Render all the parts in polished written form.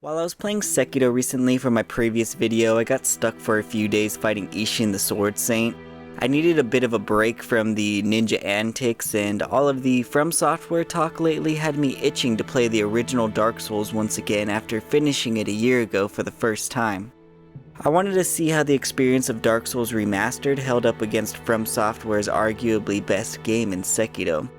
While I was playing Sekiro recently for my previous video, I got stuck for a few days fighting Ishin the Sword Saint. I needed a bit of a break from the ninja antics, and all of the From Software talk lately had me itching to play the original Dark Souls once again after finishing it a year ago for the first time. I wanted to see how the experience of Dark Souls Remastered held up against From Software's arguably best game in Sekiro.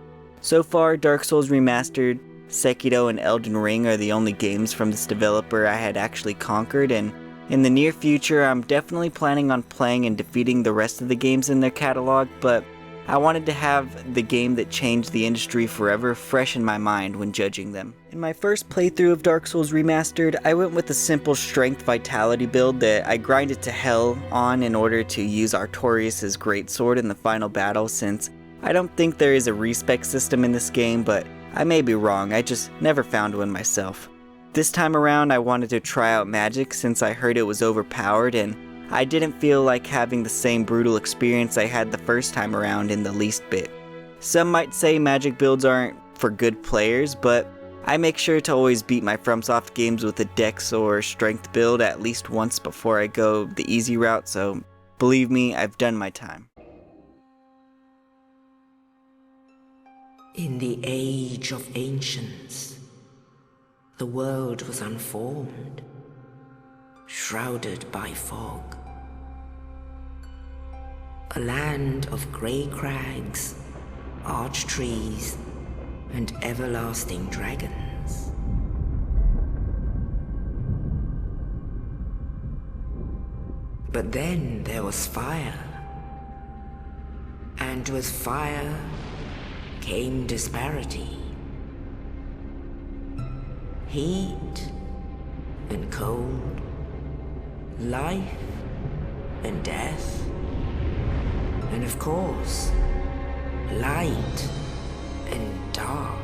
So far, Dark Souls Remastered, Sekiro, and Elden Ring are the only games from this developer I had actually conquered, and in the near future I'm definitely planning on playing and defeating the rest of the games in their catalog, but I wanted to have the game that changed the industry forever fresh in my mind when judging them. In my first playthrough of Dark Souls Remastered, I went with a simple strength vitality build that I grinded to hell on in order to use Artorias' greatsword in the final battle, since I don't think there is a respec system in this game, but I may be wrong, I just never found one myself. This time around I wanted to try out magic since I heard it was overpowered, and I didn't feel like having the same brutal experience I had the first time around in the least bit. Some might say magic builds aren't for good players, but I make sure to always beat my FromSoft games with a dex or strength build at least once before I go the easy route, so believe me, I've done my time. In the age of ancients, the world was unformed, shrouded by fog. A land of grey crags, arch trees, and everlasting dragons. But then there was fire, and with fire came disparity. Heat and cold, life and death, and of course, light and dark.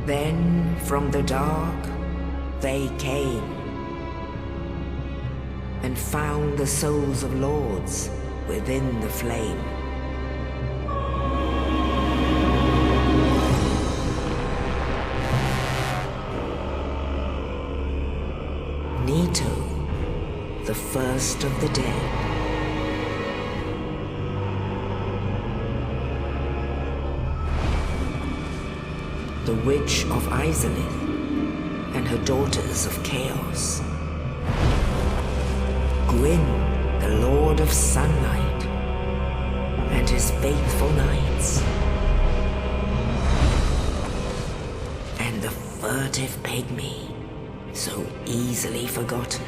Then from the dark they came and found the souls of lords within the flame. Nito, the first of the dead. The Witch of Izalith and her daughters of Chaos. Gwyn, the Lord of Sunlight, and his faithful knights. And the furtive pygmy, so easily forgotten.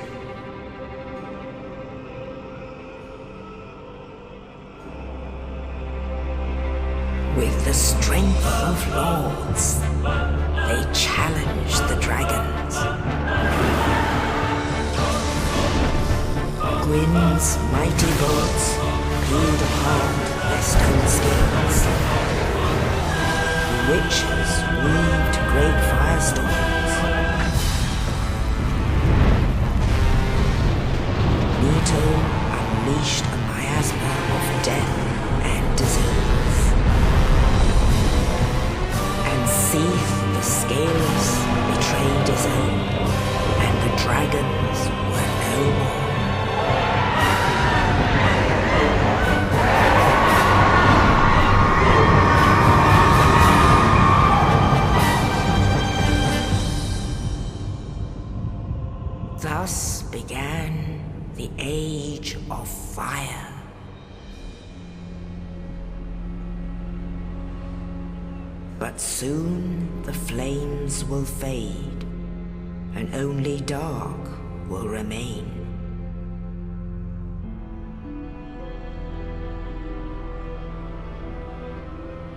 With the strength of lords, they challenged the dragons. Gwyn's mighty bolts peeled apart their stone scales. The witches weaved great firestorms. Nito unleashed a miasma of death and disease. And Seath the Scaleless betrayed his own, and the dragons were no more. Thus began the Age of Fire. But soon the flames will fade, and only dark will remain.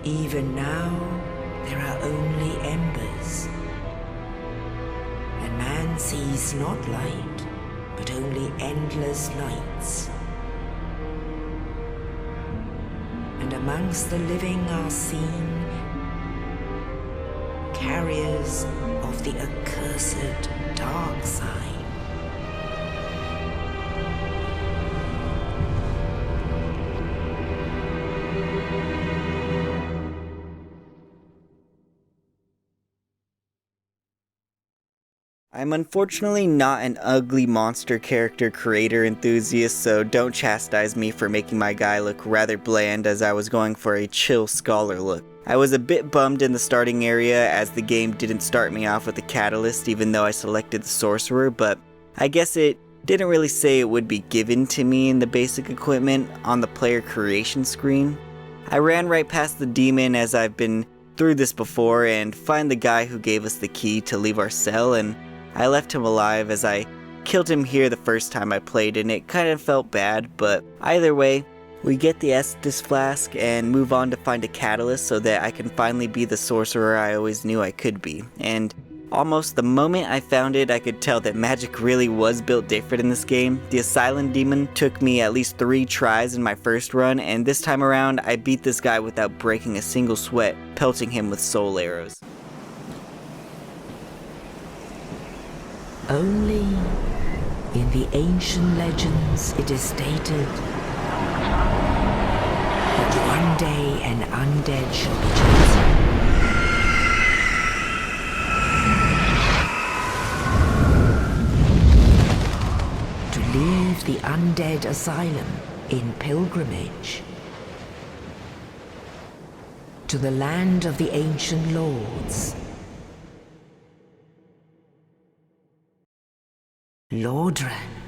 Even now, there are only embers. And man sees not light, but only endless nights. And amongst the living are seen carriers of the accursed dark side. I'm unfortunately not an ugly monster character creator enthusiast, so don't chastise me for making my guy look rather bland as I was going for a chill scholar look. I was a bit bummed in the starting area as the game didn't start me off with a catalyst even though I selected the sorcerer, but I guess it didn't really say it would be given to me in the basic equipment on the player creation screen. I ran right past the demon as I've been through this before and find the guy who gave us the key to leave our cell, and I left him alive as I killed him here the first time I played and it kind of felt bad, but either way, we get the Estus flask and move on to find a catalyst so that I can finally be the sorcerer I always knew I could be. And almost the moment I found it, I could tell that magic really was built different in this game. The Asylum Demon took me at least 3 tries in my first run, and this time around I beat this guy without breaking a single sweat, pelting him with soul arrows. Only in the ancient legends it is stated that one day an undead shall be chosen. To leave the undead asylum in pilgrimage to the land of the ancient lords. Lordran.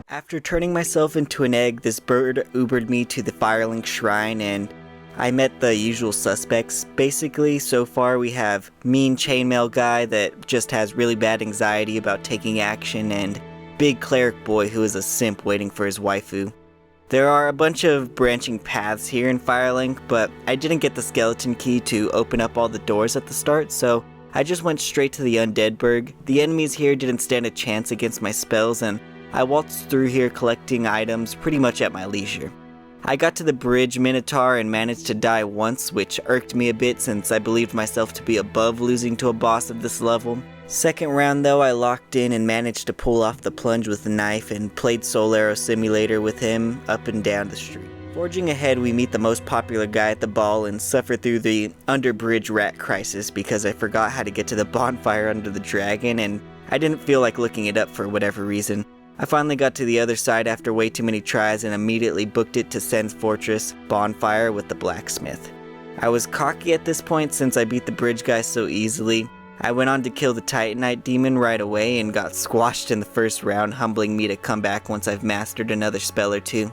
After turning myself into an egg, this bird Ubered me to the Firelink Shrine and I met the usual suspects. Basically, so far we have mean chainmail guy that just has really bad anxiety about taking action and big cleric boy who is a simp waiting for his waifu. There are a bunch of branching paths here in Firelink, but I didn't get the skeleton key to open up all the doors at the start, so I just went straight to the Undead Burg. The enemies here didn't stand a chance against my spells and I waltzed through here collecting items pretty much at my leisure. I got to the bridge Minotaur and managed to die once, which irked me a bit since I believed myself to be above losing to a boss of this level. Second round though, I locked in and managed to pull off the plunge with the knife and played Soul Arrow Simulator with him up and down the street. Forging ahead, we meet the most popular guy at the ball and suffer through the underbridge rat crisis because I forgot how to get to the bonfire under the dragon and I didn't feel like looking it up for whatever reason. I finally got to the other side after way too many tries and immediately booked it to Sen's Fortress bonfire with the blacksmith. I was cocky at this point since I beat the bridge guy so easily. I went on to kill the Titanite demon right away and got squashed in the first round, humbling me to come back once I've mastered another spell or two.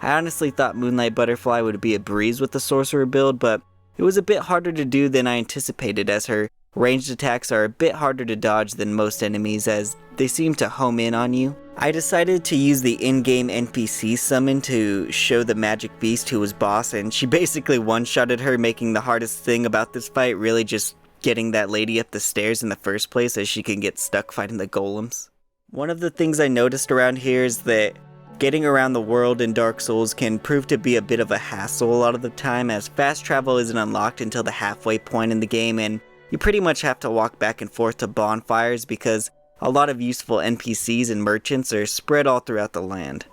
I honestly thought Moonlight Butterfly would be a breeze with the sorcerer build, but it was a bit harder to do than I anticipated as her ranged attacks are a bit harder to dodge than most enemies as they seem to home in on you. I decided to use the in-game NPC summon to show the magic beast who was boss, and she basically one-shotted her, making the hardest thing about this fight really just getting that lady up the stairs in the first place as she can get stuck fighting the golems. One of the things I noticed around here is that getting around the world in Dark Souls can prove to be a bit of a hassle a lot of the time as fast travel isn't unlocked until the halfway point in the game and you pretty much have to walk back and forth to bonfires because a lot of useful NPCs and merchants are spread all throughout the land.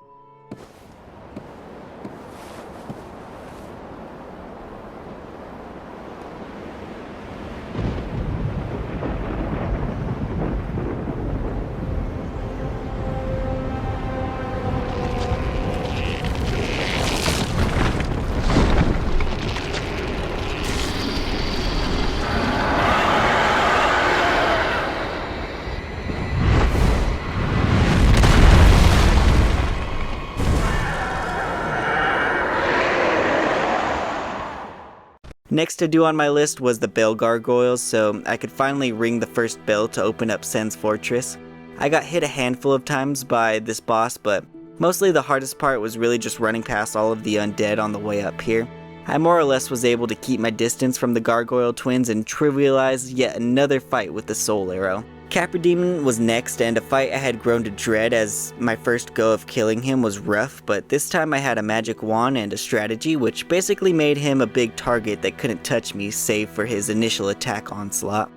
Next to do on my list was the bell gargoyles, so I could finally ring the first bell to open up Sen's Fortress. I got hit a handful of times by this boss, but mostly the hardest part was really just running past all of the undead on the way up here. I more or less was able to keep my distance from the gargoyle twins and trivialize yet another fight with the soul arrow. Capra Demon was next, and a fight I had grown to dread as my first go of killing him was rough, but this time I had a magic wand and a strategy which basically made him a big target that couldn't touch me save for his initial attack onslaught.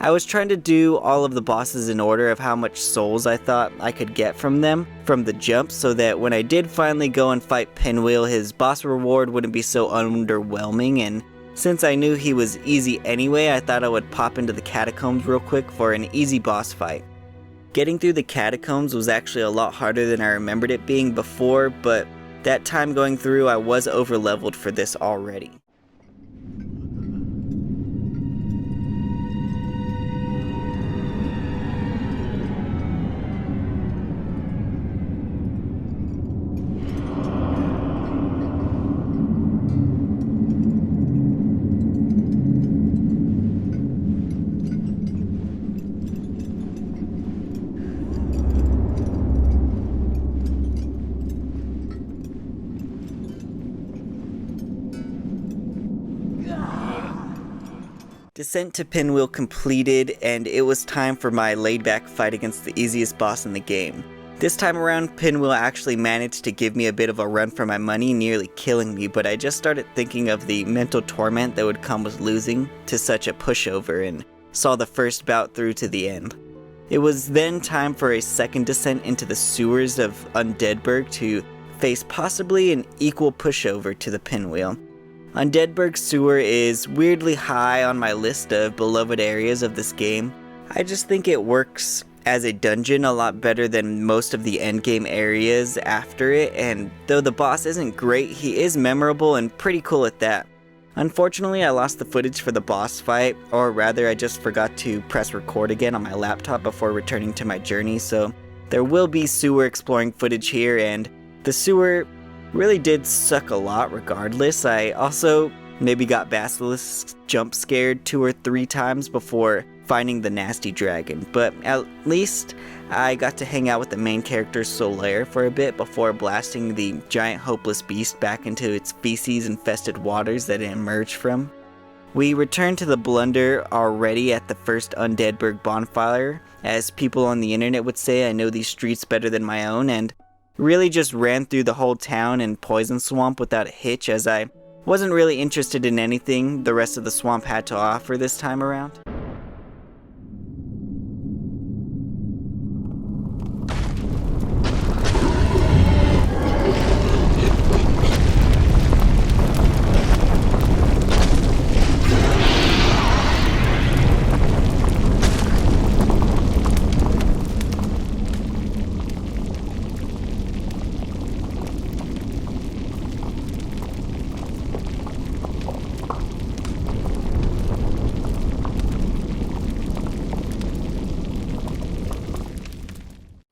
I was trying to do all of the bosses in order of how much souls I thought I could get from them from the jump so that when I did finally go and fight Pinwheel, his boss reward wouldn't be so underwhelming, and since I knew he was easy anyway, I thought I would pop into the catacombs real quick for an easy boss fight. Getting through the catacombs was actually a lot harder than I remembered it being before, but that time going through I was overleveled for this already. Descent to Pinwheel completed, and it was time for my laid-back fight against the easiest boss in the game. This time around, Pinwheel actually managed to give me a bit of a run for my money, nearly killing me, but I just started thinking of the mental torment that would come with losing to such a pushover and saw the first bout through to the end. It was then time for a second descent into the sewers of Undeadburg to face possibly an equal pushover to the Pinwheel. Undeadburg Sewer is weirdly high on my list of beloved areas of this game. I just think it works as a dungeon a lot better than most of the endgame areas after it, and though the boss isn't great, he is memorable and pretty cool at that. Unfortunately, I lost the footage for the boss fight, or rather I just forgot to press record again on my laptop before returning to my journey, so there will be sewer exploring footage here, and the sewer really did suck a lot regardless. I also maybe got Basilisk jump scared 2 or 3 times before finding the nasty dragon, but at least I got to hang out with the main character Solaire for a bit before blasting the giant hopeless beast back into its feces infested waters that it emerged from. We returned to the Blunder already at the first Undeadburg bonfire. As people on the internet would say, I know these streets better than my own, and really just ran through the whole town and Poison Swamp without a hitch, as I wasn't really interested in anything the rest of the swamp had to offer this time around.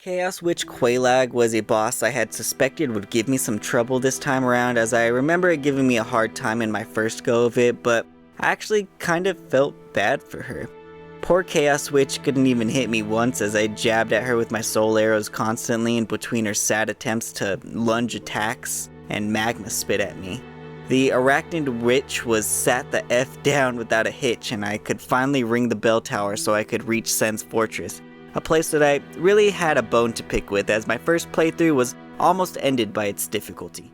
Chaos Witch Quelaag was a boss I had suspected would give me some trouble this time around, as I remember it giving me a hard time in my first go of it, but I actually kind of felt bad for her. Poor Chaos Witch couldn't even hit me once as I jabbed at her with my soul arrows constantly in between her sad attempts to lunge attacks and magma spit at me. The Arachnid Witch was sat the F down without a hitch, and I could finally ring the bell tower so I could reach Sen's Fortress, a place that I really had a bone to pick with, as my first playthrough was almost ended by its difficulty.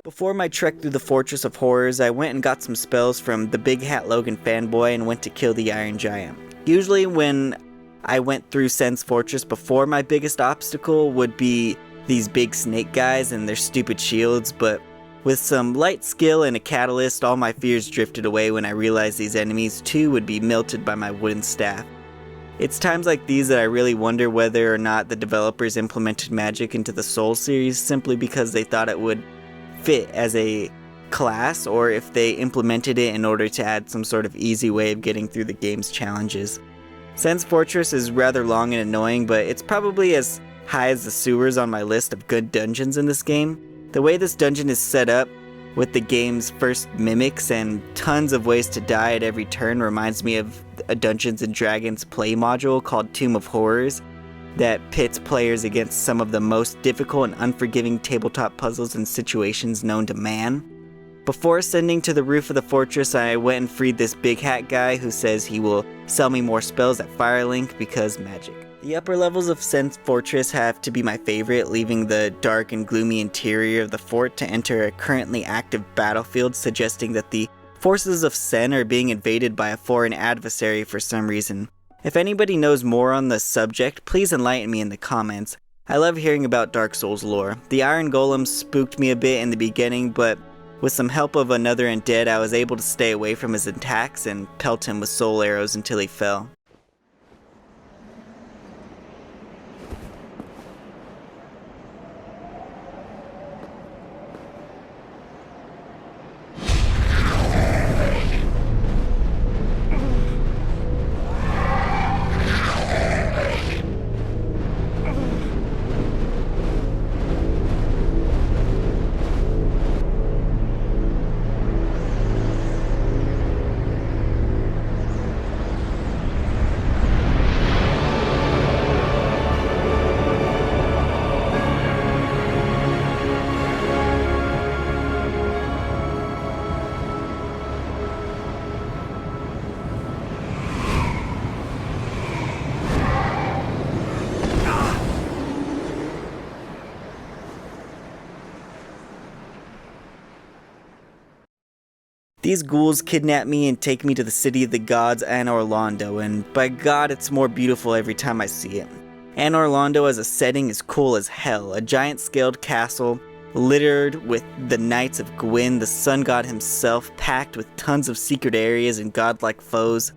Before my trek through the Fortress of Horrors, I went and got some spells from the Big Hat Logan fanboy and went to kill the Iron Giant. Usually when I went through Sen's Fortress before, my biggest obstacle would be these big snake guys and their stupid shields, but With some light skill and a catalyst, all my fears drifted away when I realized these enemies too would be melted by my wooden staff. It's times like these that I really wonder whether or not the developers implemented magic into the Souls series simply because they thought it would fit as a class, or if they implemented it in order to add some sort of easy way of getting through the game's challenges. Sen's Fortress is rather long and annoying, but it's probably as high as the sewers on my list of good dungeons in this game. The way this dungeon is set up, with the game's first mimics and tons of ways to die at every turn, reminds me of a Dungeons & Dragons play module called Tomb of Horrors that pits players against some of the most difficult and unforgiving tabletop puzzles and situations known to man. Before ascending to the roof of the fortress, I went and freed this big hat guy who says he will sell me more spells at Firelink because magic. The upper levels of Sen's Fortress have to be my favorite, leaving the dark and gloomy interior of the fort to enter a currently active battlefield, suggesting that the forces of Sen are being invaded by a foreign adversary for some reason. If anybody knows more on the subject, please enlighten me in the comments. I love hearing about Dark Souls lore. The Iron Golem spooked me a bit in the beginning, but with some help of another undead, I was able to stay away from his attacks and pelt him with soul arrows until he fell. These ghouls kidnap me and take me to the city of the gods, Anor Londo, and by God, it's more beautiful every time I see it. Anor Londo as a setting is cool as hell, a giant-scaled castle littered with the Knights of Gwyn, the sun god himself, packed with tons of secret areas and godlike foes.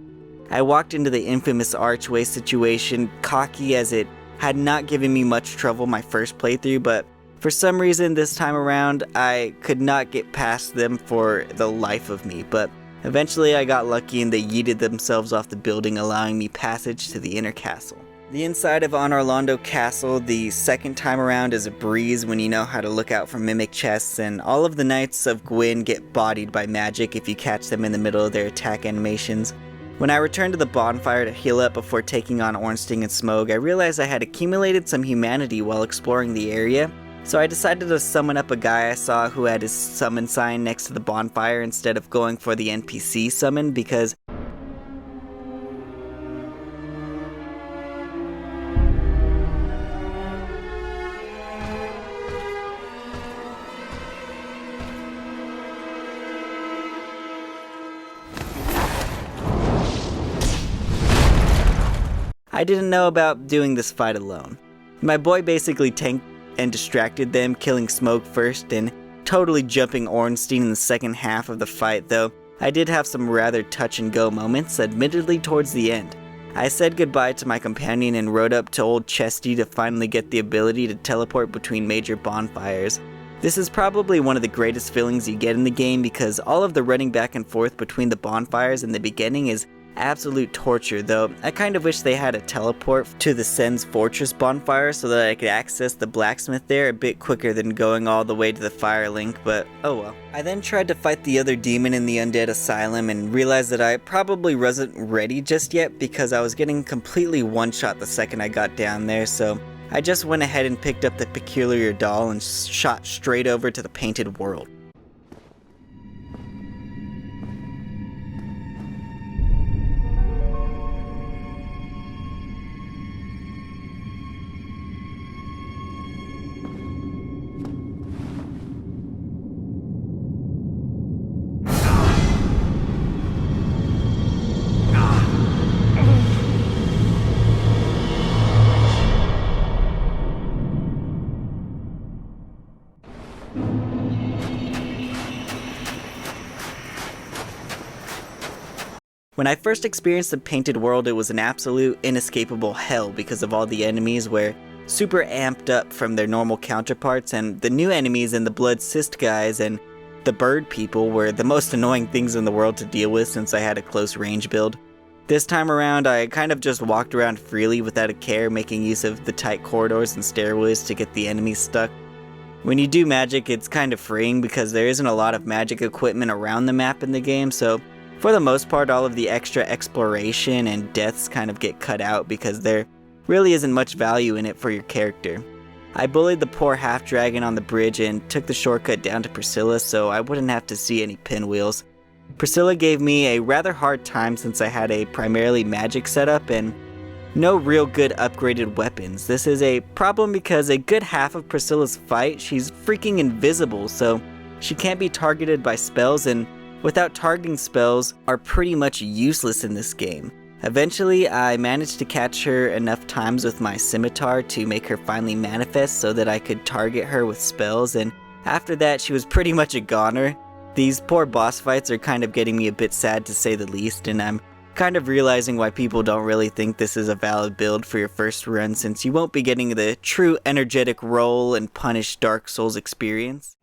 I walked into the infamous archway situation, cocky as it had not given me much trouble my first playthrough, but for some reason this time around, I could not get past them for the life of me, but eventually I got lucky and they yeeted themselves off the building, allowing me passage to the inner castle. The inside of Anor Londo Castle the second time around is a breeze when you know how to look out for mimic chests, and all of the Knights of Gwyn get bodied by magic if you catch them in the middle of their attack animations. When I returned to the bonfire to heal up before taking on Ornstein and Smough, I realized I had accumulated some humanity while exploring the area. So I decided to summon up a guy I saw who had his summon sign next to the bonfire instead of going for the NPC summon because I didn't know about doing this fight alone. My boy basically tanked and distracted them, killing Smough first and totally jumping Ornstein in the second half of the fight, though I did have some rather touch and go moments, admittedly towards the end. I said goodbye to my companion and rode up to Old Chesty to finally get the ability to teleport between major bonfires. This is probably one of the greatest feelings you get in the game because all of the running back and forth between the bonfires in the beginning is absolute torture, though I kind of wish they had a teleport to the Sen's Fortress bonfire so that I could access the blacksmith there a bit quicker than going all the way to the Firelink, but oh well. I then tried to fight the other demon in the undead asylum and realized that I probably wasn't ready just yet because I was getting completely one-shot the second I got down there, so I just went ahead and picked up the peculiar doll and shot straight over to the painted world. When I first experienced the painted world, it was an absolute inescapable hell because of all the enemies were super amped up from their normal counterparts, and the new enemies and the blood cyst guys and the bird people were the most annoying things in the world to deal with since I had a close range build. This time around, I kind of just walked around freely without a care, making use of the tight corridors and stairways to get the enemies stuck. When you do magic, it's kind of freeing because there isn't a lot of magic equipment around the map in the game, so for the most part, all of the extra exploration and deaths kind of get cut out because there really isn't much value in it for your character. I bullied the poor half-dragon on the bridge and took the shortcut down to Priscilla so I wouldn't have to see any pinwheels. Priscilla gave me a rather hard time since I had a primarily magic setup and no real good upgraded weapons. This is a problem because a good half of Priscilla's fight, she's freaking invisible, so she can't be targeted by spells, and without targeting spells are pretty much useless in this game. Eventually, I managed to catch her enough times with my scimitar to make her finally manifest so that I could target her with spells, and after that she was pretty much a goner. These poor boss fights are kind of getting me a bit sad to say the least, and I'm kind of realizing why people don't really think this is a valid build for your first run, since you won't be getting the true energetic roll and punish Dark Souls experience.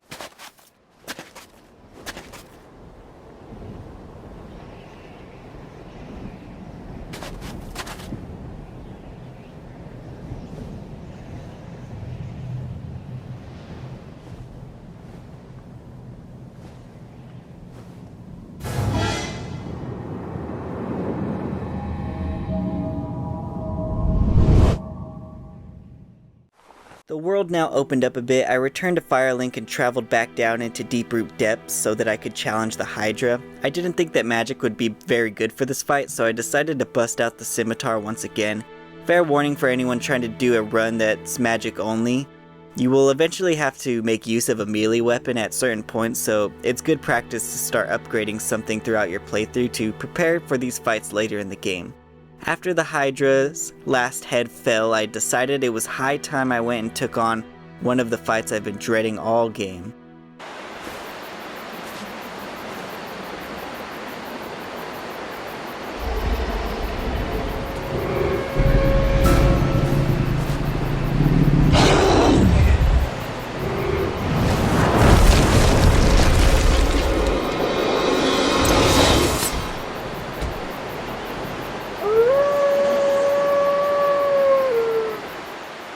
The world now opened up a bit. I returned to Firelink and traveled back down into Deeproot Depths so that I could challenge the Hydra. I didn't think that magic would be very good for this fight, so I decided to bust out the scimitar once again. Fair warning for anyone trying to do a run that's magic only. You will eventually have to make use of a melee weapon at certain points, so it's good practice to start upgrading something throughout your playthrough to prepare for these fights later in the game. After the Hydra's last head fell, I decided it was high time I went and took on one of the fights I've been dreading all game.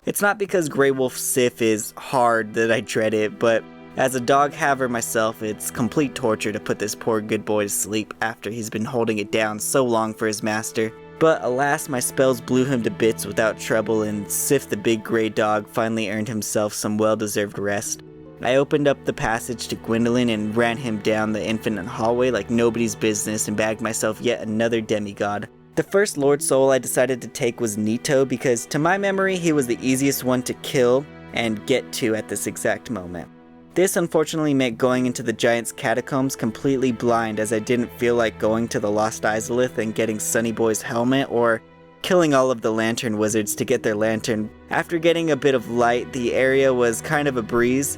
It's not because Grey Wolf Sif is hard that I dread it, but as a dog haver myself, it's complete torture to put this poor good boy to sleep after he's been holding it down so long for his master. But alas, my spells blew him to bits without trouble, and Sif the big grey dog finally earned himself some well-deserved rest. I opened up the passage to Gwendolyn and ran him down the infinite hallway like nobody's business and bagged myself yet another demigod. The first Lord Soul I decided to take was Nito because to my memory he was the easiest one to kill and get to at this exact moment. This unfortunately meant going into the Giant's Catacombs completely blind, as I didn't feel like going to the Lost Izalith and getting Sunny Boy's helmet or killing all of the Lantern Wizards to get their lantern. After getting a bit of light, the area was kind of a breeze,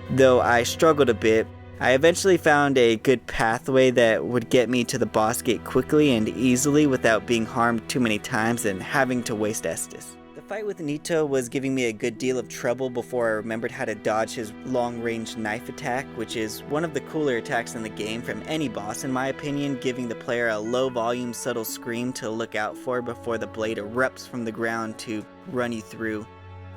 though I struggled a bit. I eventually found a good pathway that would get me to the boss gate quickly and easily without being harmed too many times and having to waste Estus. The fight with Nito was giving me a good deal of trouble before I remembered how to dodge his long-range knife attack, which is one of the cooler attacks in the game from any boss in my opinion, giving the player a low-volume subtle scream to look out for before the blade erupts from the ground to run you through.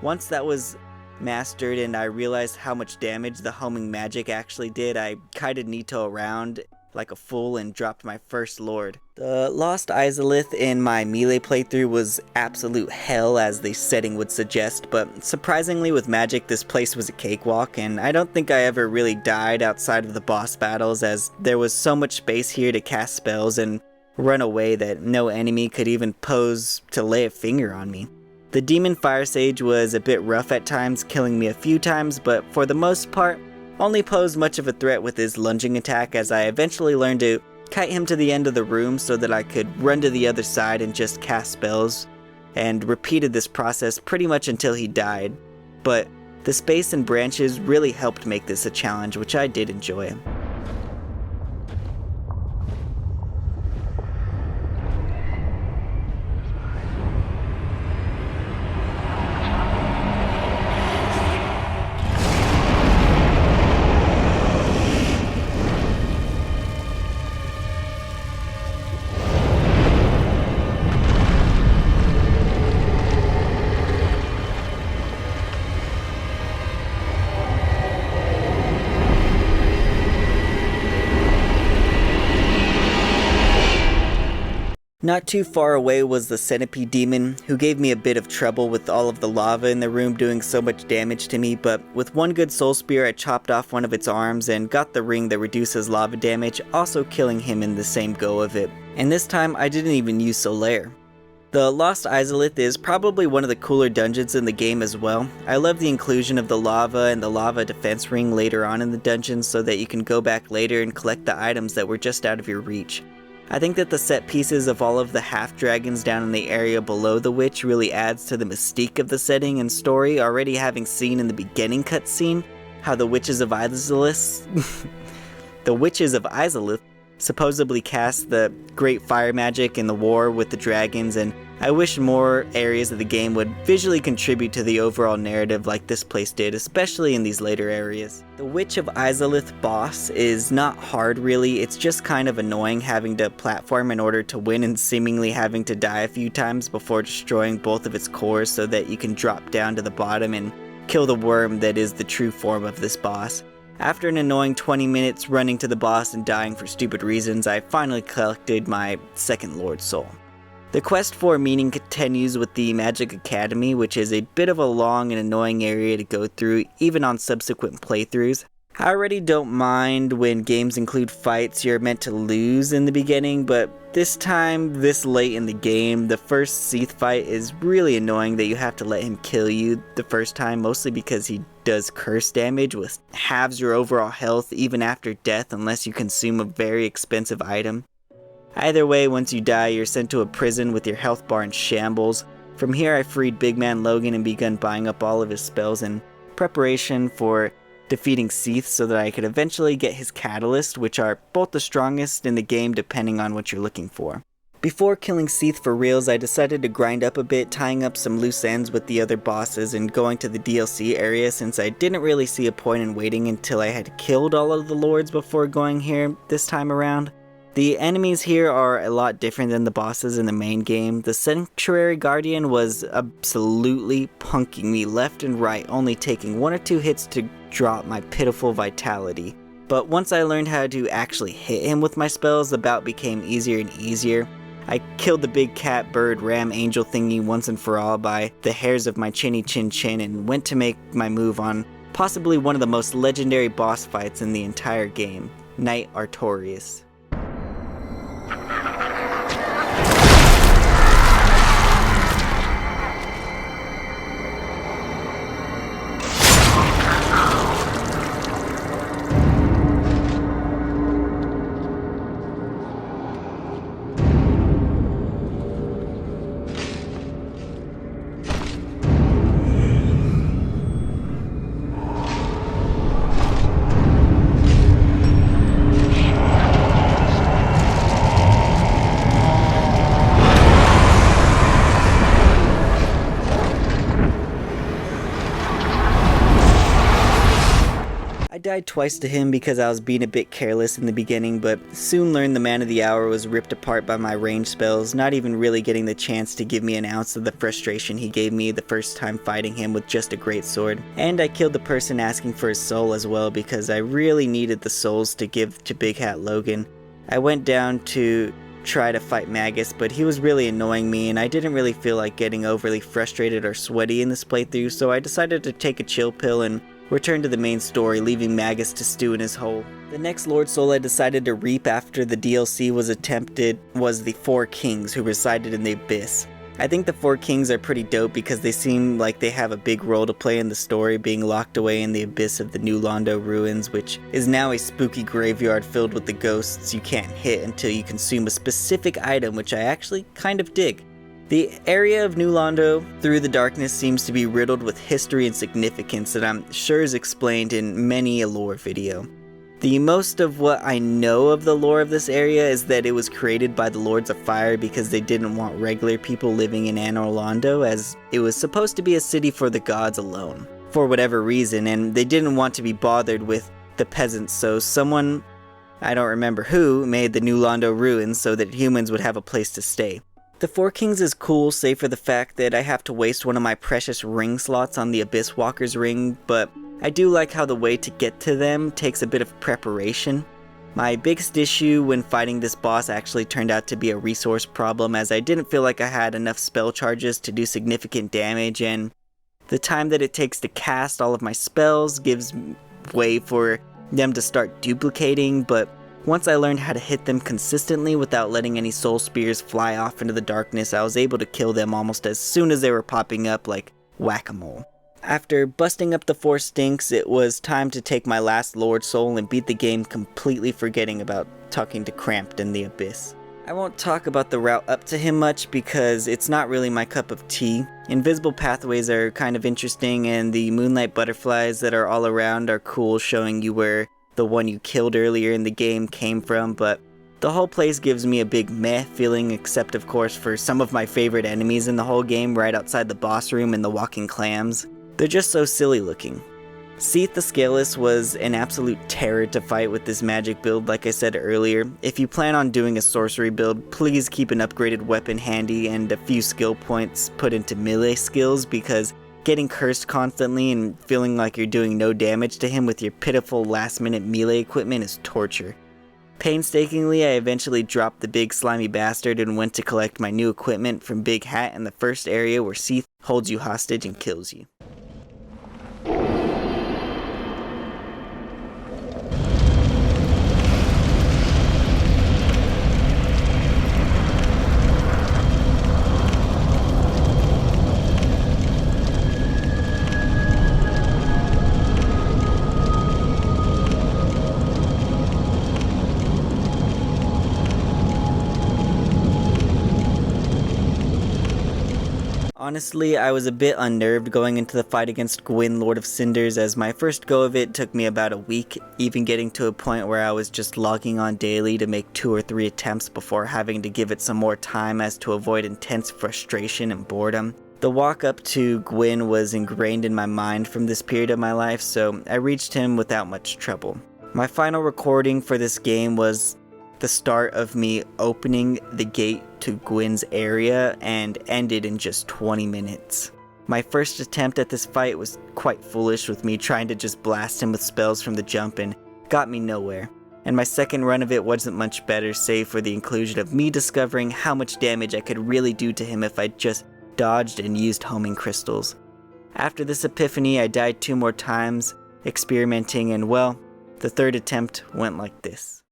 Once that was mastered and I realized how much damage the homing magic actually did, I kited Nito around like a fool and dropped my first lord. The Lost Izalith in my melee playthrough was absolute hell, as the setting would suggest, but surprisingly with magic this place was a cakewalk, and I don't think I ever really died outside of the boss battles, as there was so much space here to cast spells and run away that no enemy could even pose to lay a finger on me. The Demon Fire Sage was a bit rough at times, killing me a few times, but for the most part, only posed much of a threat with his lunging attack, as I eventually learned to kite him to the end of the room so that I could run to the other side and just cast spells, and repeated this process pretty much until he died. But the space and branches really helped make this a challenge, which I did enjoy. Not too far away was the centipede demon, who gave me a bit of trouble with all of the lava in the room doing so much damage to me, but with one good soul spear I chopped off one of its arms and got the ring that reduces lava damage, also killing him in the same go of it. And this time I didn't even use Solaire. The Lost Izalith is probably one of the cooler dungeons in the game as well. I love the inclusion of the lava and the lava defense ring later on in the dungeon so that you can go back later and collect the items that were just out of your reach. I think that the set pieces of all of the half-dragons down in the area below the witch really adds to the mystique of the setting and story, already having seen in the beginning cutscene how the Witches of Izalith supposedly cast the great fire magic in the war with the dragons, and I wish more areas of the game would visually contribute to the overall narrative like this place did, especially in these later areas. The Witch of Izalith boss is not hard really, it's just kind of annoying having to platform in order to win and seemingly having to die a few times before destroying both of its cores so that you can drop down to the bottom and kill the worm that is the true form of this boss. After an annoying 20 minutes running to the boss and dying for stupid reasons, I finally collected my second Lord Soul. The quest for meaning continues with the Magic Academy, which is a bit of a long and annoying area to go through, even on subsequent playthroughs. I already don't mind when games include fights you're meant to lose in the beginning, but this time, this late in the game, the first Seath fight is really annoying that you have to let him kill you the first time, mostly because he does curse damage, which halves your overall health even after death unless you consume a very expensive item. Either way, once you die, you're sent to a prison with your health bar in shambles. From here, I freed Big Man Logan and begun buying up all of his spells in preparation for defeating Seath so that I could eventually get his Catalyst, which are both the strongest in the game depending on what you're looking for. Before killing Seath for reals, I decided to grind up a bit, tying up some loose ends with the other bosses and going to the DLC area since I didn't really see a point in waiting until I had killed all of the lords before going here this time around. The enemies here are a lot different than the bosses in the main game. The Sanctuary Guardian was absolutely punking me left and right, only taking 1 or 2 hits to drop my pitiful vitality. But once I learned how to actually hit him with my spells, the bout became easier and easier. I killed the big cat, bird, ram, angel thingy once and for all by the hairs of my chinny chin chin and went to make my move on possibly one of the most legendary boss fights in the entire game, Knight Artorias. I died twice to him because I was being a bit careless in the beginning, but soon learned the Man of the Hour was ripped apart by my range spells, not even really getting the chance to give me an ounce of the frustration he gave me the first time fighting him with just a great sword. And I killed the person asking for his soul as well because I really needed the souls to give to Big Hat Logan. I went down to try to fight Magus, but he was really annoying me and I didn't really feel like getting overly frustrated or sweaty in this playthrough, so I decided to take a chill pill and return to the main story, leaving Magus to stew in his hole. The next Lord Soul I decided to reap after the DLC was attempted was the 4 Kings who resided in the Abyss. I think the 4 Kings are pretty dope because they seem like they have a big role to play in the story, being locked away in the abyss of the New Londo ruins, which is now a spooky graveyard filled with the ghosts you can't hit until you consume a specific item, which I actually kind of dig. The area of New Londo through the darkness seems to be riddled with history and significance that I'm sure is explained in many a lore video. The most of what I know of the lore of this area is that it was created by the Lords of Fire because they didn't want regular people living in Anor Londo, as it was supposed to be a city for the gods alone, for whatever reason, and they didn't want to be bothered with the peasants, so someone, I don't remember who, made the New Londo ruins so that humans would have a place to stay. The 4 Kings is cool, save for the fact that I have to waste one of my precious ring slots on the Abyss Walker's ring, but I do like how the way to get to them takes a bit of preparation. My biggest issue when fighting this boss actually turned out to be a resource problem, as I didn't feel like I had enough spell charges to do significant damage, and the time that it takes to cast all of my spells gives way for them to start duplicating, but once I learned how to hit them consistently without letting any soul spears fly off into the darkness, I was able to kill them almost as soon as they were popping up like whack-a-mole. After busting up the 4 stinks, it was time to take my last Lord Soul and beat the game, completely forgetting about talking to Cramped in the Abyss. I won't talk about the route up to him much because it's not really my cup of tea. Invisible pathways are kind of interesting, and the moonlight butterflies that are all around are cool, showing you where the one you killed earlier in the game came from, but the whole place gives me a big meh feeling, except of course for some of my favorite enemies in the whole game right outside the boss room and the walking clams. They're just so silly looking. Seath the Scaleless was an absolute terror to fight with this magic build, like I said earlier. If you plan on doing a sorcery build, please keep an upgraded weapon handy and a few skill points put into melee skills, because getting cursed constantly and feeling like you're doing no damage to him with your pitiful last minute melee equipment is torture. Painstakingly, I eventually dropped the big slimy bastard and went to collect my new equipment from Big Hat in the first area where Seath holds you hostage and kills you. Honestly, I was a bit unnerved going into the fight against Gwyn, Lord of Cinders, as my first go of it took me about a week, even getting to a point where I was just logging on daily to make 2 or 3 attempts before having to give it some more time as to avoid intense frustration and boredom. The walk up to Gwyn was ingrained in my mind from this period of my life, so I reached him without much trouble. My final recording for this game was the start of me opening the gate to Gwyn's area and ended in just 20 minutes. My first attempt at this fight was quite foolish, with me trying to just blast him with spells from the jump, and got me nowhere. And my second run of it wasn't much better, save for the inclusion of me discovering how much damage I could really do to him if I just dodged and used homing crystals. After this epiphany, I died 2 more times, experimenting, and well, the third attempt went like this.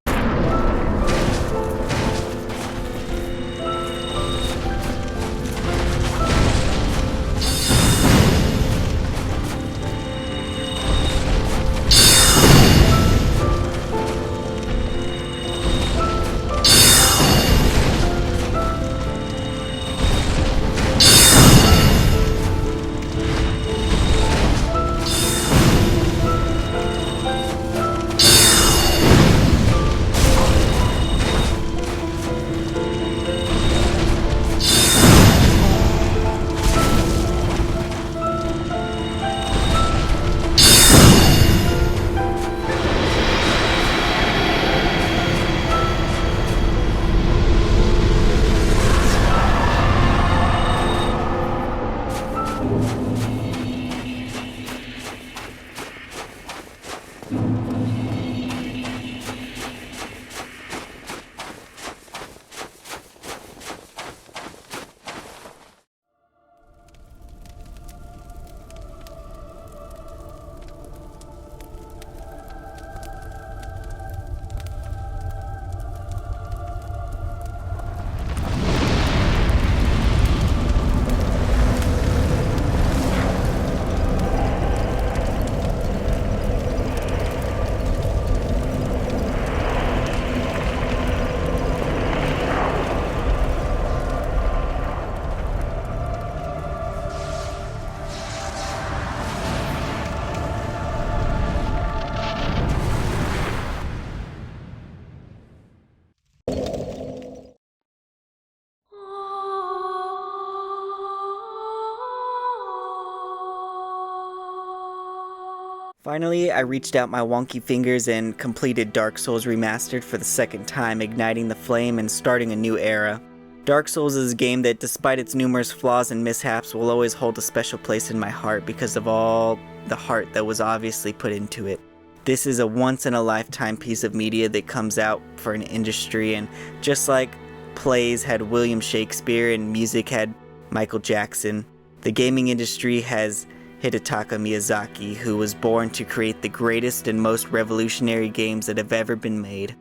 Finally, I reached out my wonky fingers and completed Dark Souls Remastered for the second time, igniting the flame and starting a new era. Dark Souls is a game that, despite its numerous flaws and mishaps, will always hold a special place in my heart because of all the heart that was obviously put into it. This is a once-in-a-lifetime piece of media that comes out for an industry, and just like plays had William Shakespeare and music had Michael Jackson, the gaming industry has Hidetaka Miyazaki, who was born to create the greatest and most revolutionary games that have ever been made.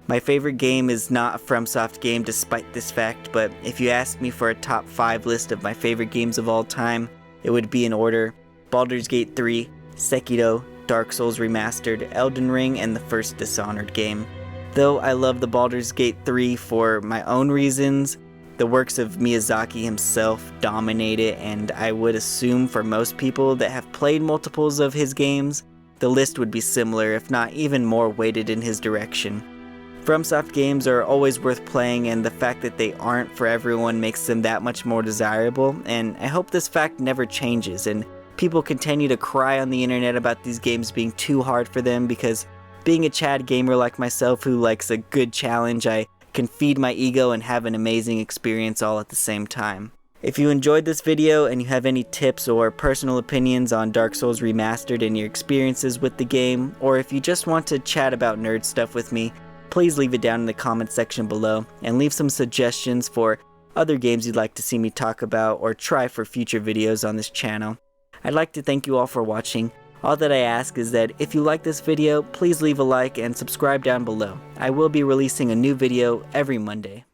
My favorite game is not a FromSoft game despite this fact, but if you asked me for a top 5 list of my favorite games of all time, it would be in order: Baldur's Gate 3, Sekiro, Dark Souls Remastered, Elden Ring, and the first Dishonored game. Though I love the Baldur's Gate 3 for my own reasons, the works of Miyazaki himself dominate it, and I would assume for most people that have played multiples of his games, the list would be similar, if not even more weighted in his direction. FromSoft games are always worth playing, and the fact that they aren't for everyone makes them that much more desirable, and I hope this fact never changes, and people continue to cry on the internet about these games being too hard for them, because being a Chad gamer like myself who likes a good challenge, I can feed my ego and have an amazing experience all at the same time. If you enjoyed this video and you have any tips or personal opinions on Dark Souls Remastered and your experiences with the game, or if you just want to chat about nerd stuff with me, please leave it down in the comment section below and leave some suggestions for other games you'd like to see me talk about or try for future videos on this channel. I'd like to thank you all for watching. All that I ask is that if you like this video, please leave a like and subscribe down below. I will be releasing a new video every Monday.